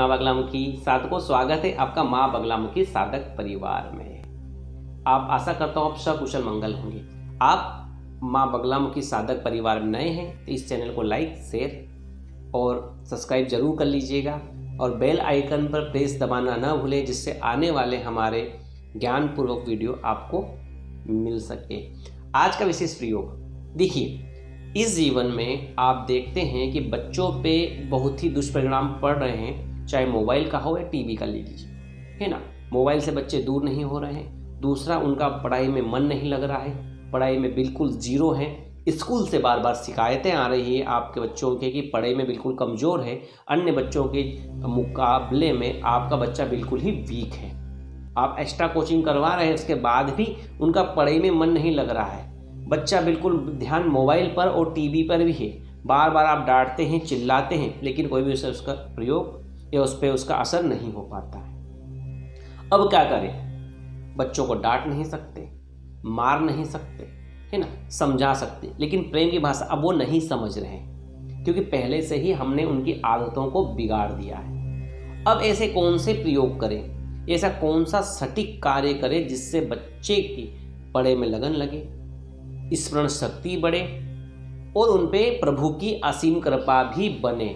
माँ बगलामुखी साधकों, स्वागत है आपका माँ बगलामुखी साधक परिवार में। आप आशा करता हूँ आप सकुशल मंगल होंगे। आप माँ बगलामुखी साधक परिवार में नए हैं तो इस चैनल को लाइक, शेयर और सब्सक्राइब जरूर कर लीजिएगा और बेल आइकन पर प्रेस दबाना ना भूलें, जिससे आने वाले हमारे ज्ञानपूर्वक वीडियो आपको मिल सके। आज का विशेष प्रयोग देखिए, इस जीवन में आप देखते हैं कि बच्चों पे बहुत ही दुष्परिणाम पड़ रहे हैं, चाहे मोबाइल का हो या टीवी का ले लीजिए, है ना। मोबाइल से बच्चे दूर नहीं हो रहे हैं। दूसरा, उनका पढ़ाई में मन नहीं लग रहा है, पढ़ाई में बिल्कुल जीरो है। स्कूल से बार बार शिकायतें आ रही है आपके बच्चों के कि पढ़ाई में बिल्कुल कमज़ोर है, अन्य बच्चों के मुकाबले में आपका बच्चा बिल्कुल ही वीक है। आप एक्स्ट्रा कोचिंग करवा रहे हैं, उसके बाद भी उनका पढ़ाई में मन नहीं लग रहा है। बच्चा बिल्कुल ध्यान मोबाइल पर और टीवी पर भी है। बार बार आप डांटते हैं, चिल्लाते हैं, लेकिन कोई भी उसका प्रयोग या उस पर उसका असर नहीं हो पाता है। अब क्या करें? बच्चों को डांट नहीं सकते, मार नहीं सकते, है ना, समझा सकते, लेकिन प्रेम की भाषा अब वो नहीं समझ रहे हैं, क्योंकि पहले से ही हमने उनकी आदतों को बिगाड़ दिया है। अब ऐसे कौन से प्रयोग करें, ऐसा कौन सा सटीक कार्य करें जिससे बच्चे की पढ़ाई में लगन लगे, स्मरण शक्ति बढ़े और उन पे प्रभु की असीम कृपा भी बने,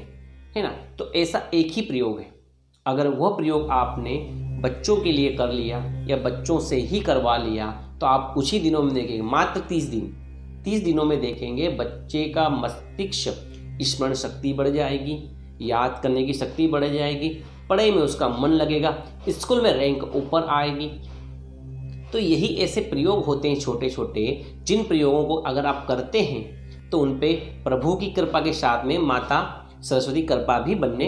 है ना। तो ऐसा एक ही प्रयोग है। अगर वह प्रयोग आपने बच्चों के लिए कर लिया या बच्चों से ही करवा लिया तो आप कुछ ही दिनों में देखेंगे, मात्र 30 दिनों में देखेंगे बच्चे का मस्तिष्क स्मरण शक्ति बढ़ जाएगी, याद करने की शक्ति बढ़ जाएगी, पढ़ाई में उसका मन लगेगा, स्कूल में रैंक ऊपर आएगी। तो यही ऐसे प्रयोग होते हैं छोटे छोटे, जिन प्रयोगों को अगर आप करते हैं तो उन पे प्रभु की कृपा के साथ में माता सरस्वती कृपा भी बनने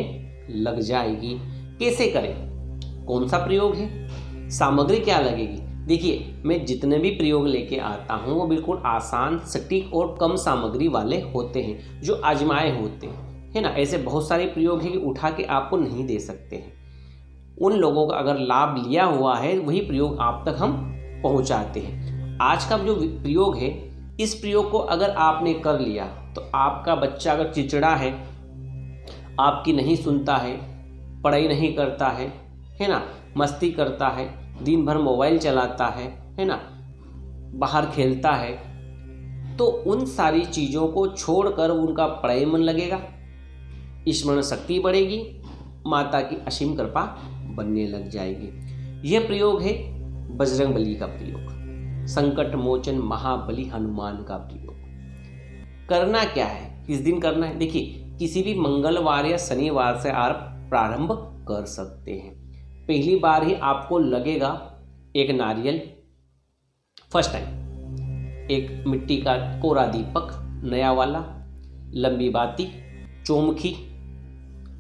लग जाएगी। कैसे करें? कौन सा प्रयोग है? सामग्री क्या लगेगी? देखिए, मैं जितने भी प्रयोग लेके आता हूँ वो बिल्कुल आसान, सटीक और कम सामग्री वाले होते हैं, जो आजमाए होते हैं, है ना। ऐसे बहुत सारे प्रयोग हैं कि उठा के आपको नहीं दे सकते हैं। उन लोगों का अगर लाभ लिया हुआ है वही प्रयोग आप तक हम पहुंचाते हैं। आज का जो प्रयोग है, इस प्रयोग को अगर आपने कर लिया तो आपका बच्चा अगर चिड़चिड़ा है, आपकी नहीं सुनता है, पढ़ाई नहीं करता है ना, मस्ती करता है, दिन भर मोबाइल चलाता है ना, बाहर खेलता है, तो उन सारी चीज़ों को छोड़कर उनका पढ़ाई मन लगेगा, स्मरण शक्ति बढ़ेगी, माता की असीम कृपा बनने लग जाएगी। यह प्रयोग है बजरंगबली का प्रयोग, संकट मोचन महाबली हनुमान का प्रयोग। करना क्या है, किस दिन करना है? देखिए, किसी भी मंगलवार या शनिवार से आप प्रारंभ कर सकते हैं। पहली बार ही आपको लगेगा एक नारियल, फर्स्ट टाइम, एक मिट्टी का कोरा दीपक नया वाला, लंबी बाती, चौमुखी,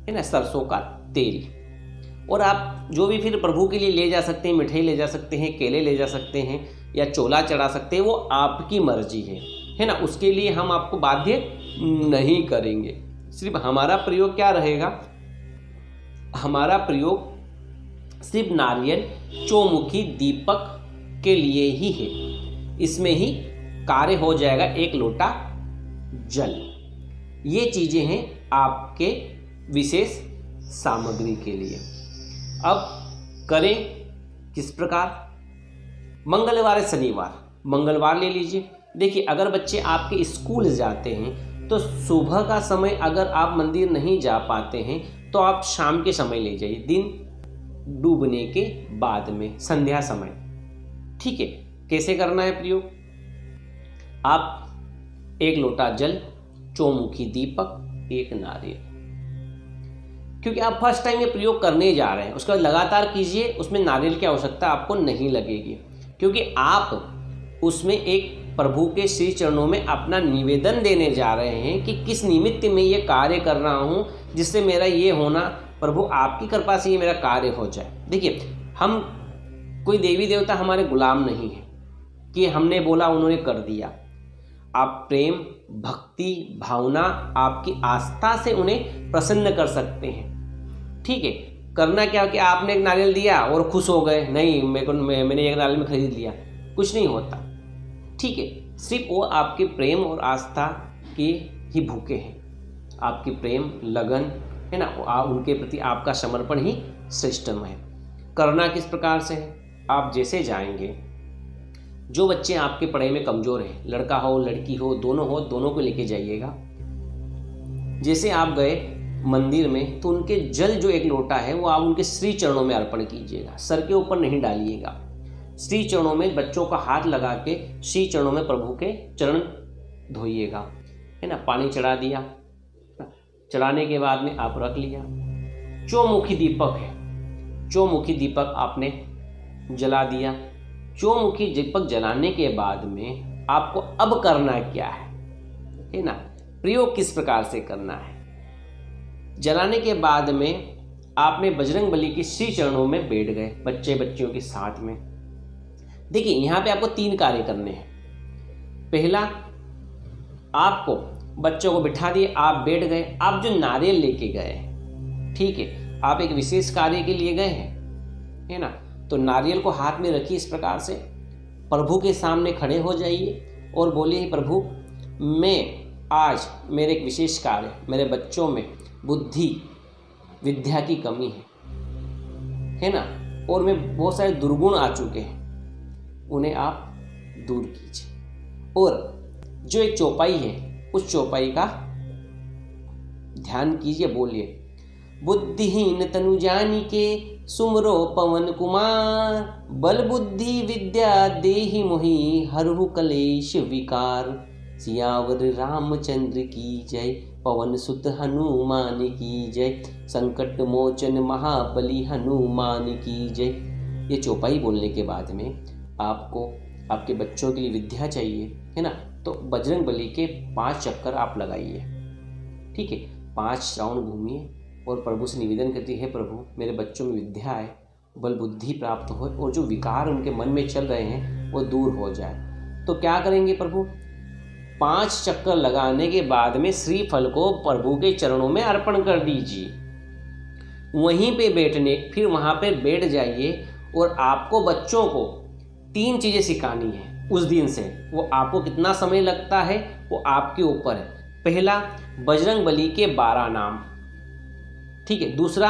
है ना, सरसों का तेल, और आप जो भी फिर प्रभु के लिए ले जा सकते हैं, मिठाई ले जा सकते हैं, केले ले जा सकते हैं या चोला चढ़ा सकते हैं, वो आपकी मर्जी है ना। उसके लिए हम आपको बाध्य नहीं करेंगे। सिर्फ हमारा प्रयोग क्या रहेगा? हमारा प्रयोग सिर्फ नारियल, चौमुखी, दीपक के लिए ही है। इसमें ही कार्य हो जाएगा एक लोटा जल। ये चीजें हैं आपके विशेष सामग्री के लिए। अब करें किस प्रकार? मंगलवार या शनिवार, मंगलवार ले लीजिए। देखिए, अगर बच्चे आपके स्कूल जाते हैं तो सुबह का समय अगर आप मंदिर नहीं जा पाते हैं तो आप शाम के समय ले जाइए, दिन डूबने के बाद में, संध्या समय, ठीक है। कैसे करना है प्रयोग? आप एक लोटा जल, चौमुखी दीपक, एक नारियल, क्योंकि आप फर्स्ट टाइम ये प्रयोग करने जा रहे हैं, उसका लगातार कीजिए। उसमें नारियल की आवश्यकता आपको नहीं लगेगी, क्योंकि आप उसमें एक प्रभु के श्री चरणों में अपना निवेदन देने जा रहे हैं कि किस निमित्त में ये कार्य कर रहा हूँ, जिससे मेरा ये होना, प्रभु आपकी कृपा से ये मेरा कार्य हो जाए। देखिए, हम कोई देवी देवता हमारे गुलाम नहीं है कि हमने बोला उन्होंने कर दिया। आप प्रेम, भक्ति, भावना, आपकी आस्था से उन्हें प्रसन्न कर सकते हैं, ठीक है। करना क्या कि आपने एक नारियल दिया और खुश हो गए, नहीं मैंने एक नारियल में खरीद लिया, कुछ नहीं होता, ठीक है। सिर्फ वो आपके प्रेम और आस्था के ही भूखे हैं, आपकी प्रेम, लगन है ना। उनके प्रति आपका समर्पण ही श्रेष्ठतम है। करना किस प्रकार से है, आप जैसे जाएंगे, जो बच्चे आपके पढ़ाई में कमज़ोर हैं, लड़का हो लड़की हो, दोनों को लेके जाइएगा। जैसे आप गए मंदिर में तो उनके जल जो एक लोटा है वो आप उनके श्री चरणों में अर्पण कीजिएगा, सर के ऊपर नहीं डालिएगा। श्री चरणों में बच्चों का हाथ लगा के श्री चरणों में प्रभु के चरण धोइएगा, है ना। पानी चढ़ा दिया, चढ़ाने के बाद में आप रख लिया। चौमुखी दीपक है, चौमुखी दीपक आपने जला दिया। चौमुखी दीपक जलाने के बाद में आपको अब करना क्या है ना, प्रयोग किस प्रकार से करना है। जलाने के बाद में आपने बजरंगबली के श्री चरणों में बैठ गए बच्चे बच्चियों के साथ में। देखिए यहाँ पे आपको 3 कार्य करने हैं। पहला, आपको बच्चों को बिठा दिए, आप बैठ गए, आप जो नारियल लेके गए, ठीक है, आप एक विशेष कार्य के लिए गए हैं, है ना। तो नारियल को हाथ में रखिए, इस प्रकार से प्रभु के सामने खड़े हो जाइए और बोलिए, प्रभु मैं आज मेरे एक विशेष कार्य, मेरे बच्चों में बुद्धि विद्या की कमी है ना, और में बहुत सारे दुर्गुण आ चुके हैं, उन्हें आप दूर कीजिए। और जो एक चौपाई है उस चौपाई का ध्यान कीजिए, बोलिए, बुद्धिहीन तनु जानिके सुमरो पवन कुमार, बल बुद्धि विद्या देहि मोहि हरहु कलेश विकार। सियावर रामचंद्र की जय, पवन सुत हनुमान की जय, संकट मोचन महाबली हनुमान की जय। ये चौपाई बोलने के बाद में आपको आपके बच्चों के लिए विद्या चाहिए, है ना, तो बजरंगबली के 5 चक्कर आप लगाइए, ठीक है। 5 राउंड घूमिए और प्रभु से निवेदन करती है, प्रभु मेरे बच्चों में विद्या आए, बल बुद्धि प्राप्त हो और जो विकार उनके मन में चल रहे हैं वो दूर हो जाए। तो क्या करेंगे प्रभु, 5 चक्कर लगाने के बाद में श्रीफल को प्रभु के चरणों में अर्पण कर दीजिए। वहीं पे फिर वहाँ पे बैठ जाइए और आपको बच्चों को 3 चीज़ें सिखानी है उस दिन से। वो आपको कितना समय लगता है वो आपके ऊपर है। पहला, बजरंगबली के 12 नाम, ठीक है। दूसरा,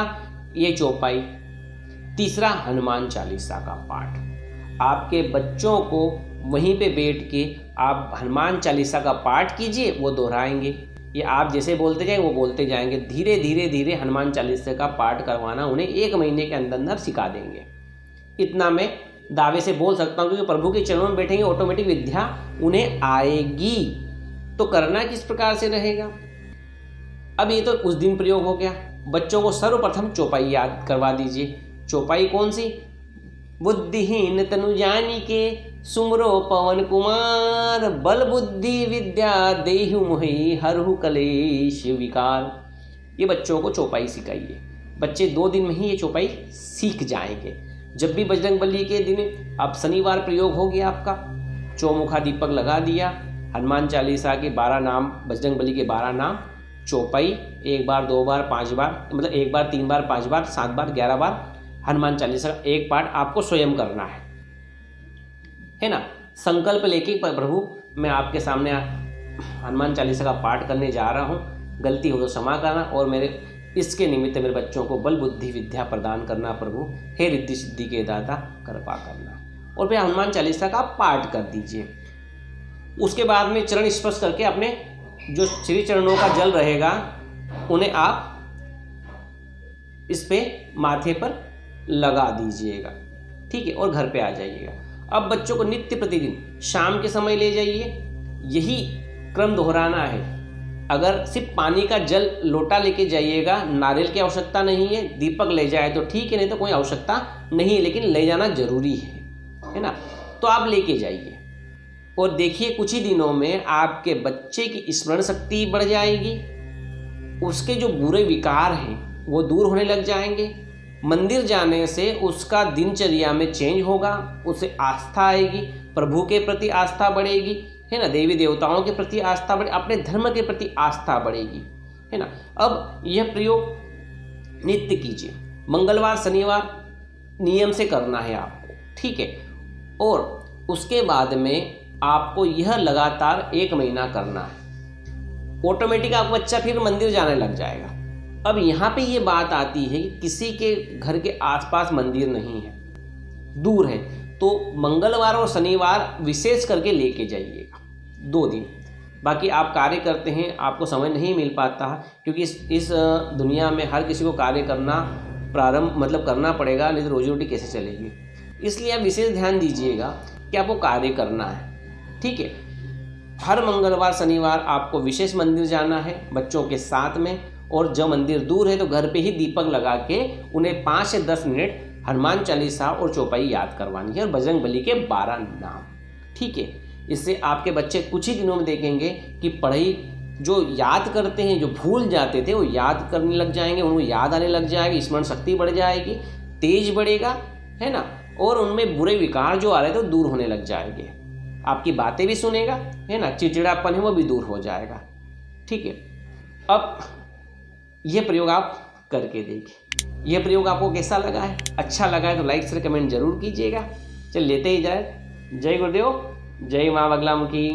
ये चौपाई। तीसरा, हनुमान चालीसा का पाठ। आपके बच्चों को वहीं पे बैठ के आप हनुमान चालीसा का पाठ कीजिए, वो दोहराएंगे। ये आप जैसे बोलते जाएंगे वो बोलते जाएंगे। धीरे धीरे धीरे हनुमान चालीसा का पाठ करवाना उन्हें 1 महीने के अंदर अंदर सिखा देंगे। इतना मैं दावे से बोल सकता हूँ, क्योंकि प्रभु के चरणों में बैठेंगे, ऑटोमेटिक विद्या उन्हें आएगी। तो करना किस प्रकार से रहेगा, अब ये तो उस दिन प्रयोग हो गया। बच्चों को सर्वप्रथम चौपाई याद करवा दीजिए। चौपाई कौन सी, बुद्धिहीन तनु जानिके सुमरो पवन कुमार, बल बुद्धि विद्या देहु मोहि हरहु कलेश विकार। ये बच्चों को चौपाई सिखाइए। बच्चे 2 दिन में ही ये चौपाई सीख जाएंगे। जब भी बजरंगबली के दिन, अब शनिवार प्रयोग हो गया आपका, चौमुखा दीपक लगा दिया, हनुमान चालीसा के 12 नाम, बजरंगबली के 12 नाम, चौपाई 1 बार 2 बार 5 बार, मतलब 1 बार 3 बार 5 बार 7 बार 11 बार हनुमान चालीसा का 1 पाठ आपको स्वयं करना है ना। संकल्प लेके, प्रभु मैं आपके सामने हनुमान चालीसा का पाठ करने जा रहा हूँ, गलती हो तो क्षमा करना, और मेरे इसके निमित्त मेरे बच्चों को बल बुद्धि विद्या प्रदान करना प्रभु, हे रिद्धि सिद्धि के दाता कृपा करना। और फिर हनुमान चालीसा का पाठ कर दीजिए। उसके बाद में चरण स्पर्श करके अपने जो श्री चरणों का जल रहेगा उन्हें आप इस पे माथे पर लगा दीजिएगा, ठीक है, और घर पे आ जाइएगा। अब बच्चों को नित्य प्रतिदिन शाम के समय ले जाइए, यही क्रम दोहराना है। अगर सिर्फ पानी का जल लोटा लेके जाइएगा, नारियल की आवश्यकता नहीं है, दीपक ले जाए तो ठीक है, नहीं तो कोई आवश्यकता नहीं है, लेकिन ले जाना जरूरी है ना। तो आप लेके जाइए और देखिए कुछ ही दिनों में आपके बच्चे की स्मरण शक्ति बढ़ जाएगी, उसके जो बुरे विकार हैं वो दूर होने लग जाएंगे। मंदिर जाने से उसका दिनचर्या में चेंज होगा, उसे आस्था आएगी, प्रभु के प्रति आस्था बढ़ेगी, है ना, देवी देवताओं के प्रति आस्था बढ़े, अपने धर्म के प्रति आस्था बढ़ेगी, है ना। अब यह प्रयोग नित्य कीजिए, मंगलवार शनिवार नियम से करना है आपको, ठीक है। और उसके बाद में आपको यह लगातार 1 महीना करना है। ऑटोमेटिक आपका बच्चा फिर मंदिर जाने लग जाएगा। अब यहाँ पे ये बात आती है कि किसी के घर के आसपास मंदिर नहीं है, दूर है, तो मंगलवार और शनिवार विशेष करके लेके जाइएगा 2 दिन। बाकी आप कार्य करते हैं, आपको समय नहीं मिल पाता, क्योंकि इस दुनिया में हर किसी को कार्य करना करना पड़ेगा, नहीं तो रोजी रोटी कैसे चलेगी। इसलिए आप विशेष ध्यान दीजिएगा कि आपको कार्य करना है, ठीक है। हर मंगलवार शनिवार आपको विशेष मंदिर जाना है बच्चों के साथ में, और जब मंदिर दूर है तो घर पे ही दीपक लगा के उन्हें 5 से 10 मिनट हनुमान चालीसा और चौपाई याद करवानी है, और बजरंग बली के 12 नाम, ठीक है। इससे आपके बच्चे कुछ ही दिनों में देखेंगे कि पढ़ाई जो याद करते हैं, जो भूल जाते थे, वो याद करने लग जाएंगे, उनको याद आने लग जाएगी, स्मरण शक्ति बढ़ जाएगी, तेज बढ़ेगा, है ना, और उनमें बुरे विकार जो आ रहे थे वो दूर होने लग जाएंगे। आपकी बातें भी सुनेगा, है ना, चिड़चिड़ापन है वो भी दूर हो जाएगा, ठीक है। अब यह प्रयोग आप करके देखिए। यह प्रयोग आपको कैसा लगा है? अच्छा लगा है तो लाइक से कमेंट जरूर कीजिएगा। चल लेते ही जाए। जय गुरुदेव, जय माँ बगलामुखी।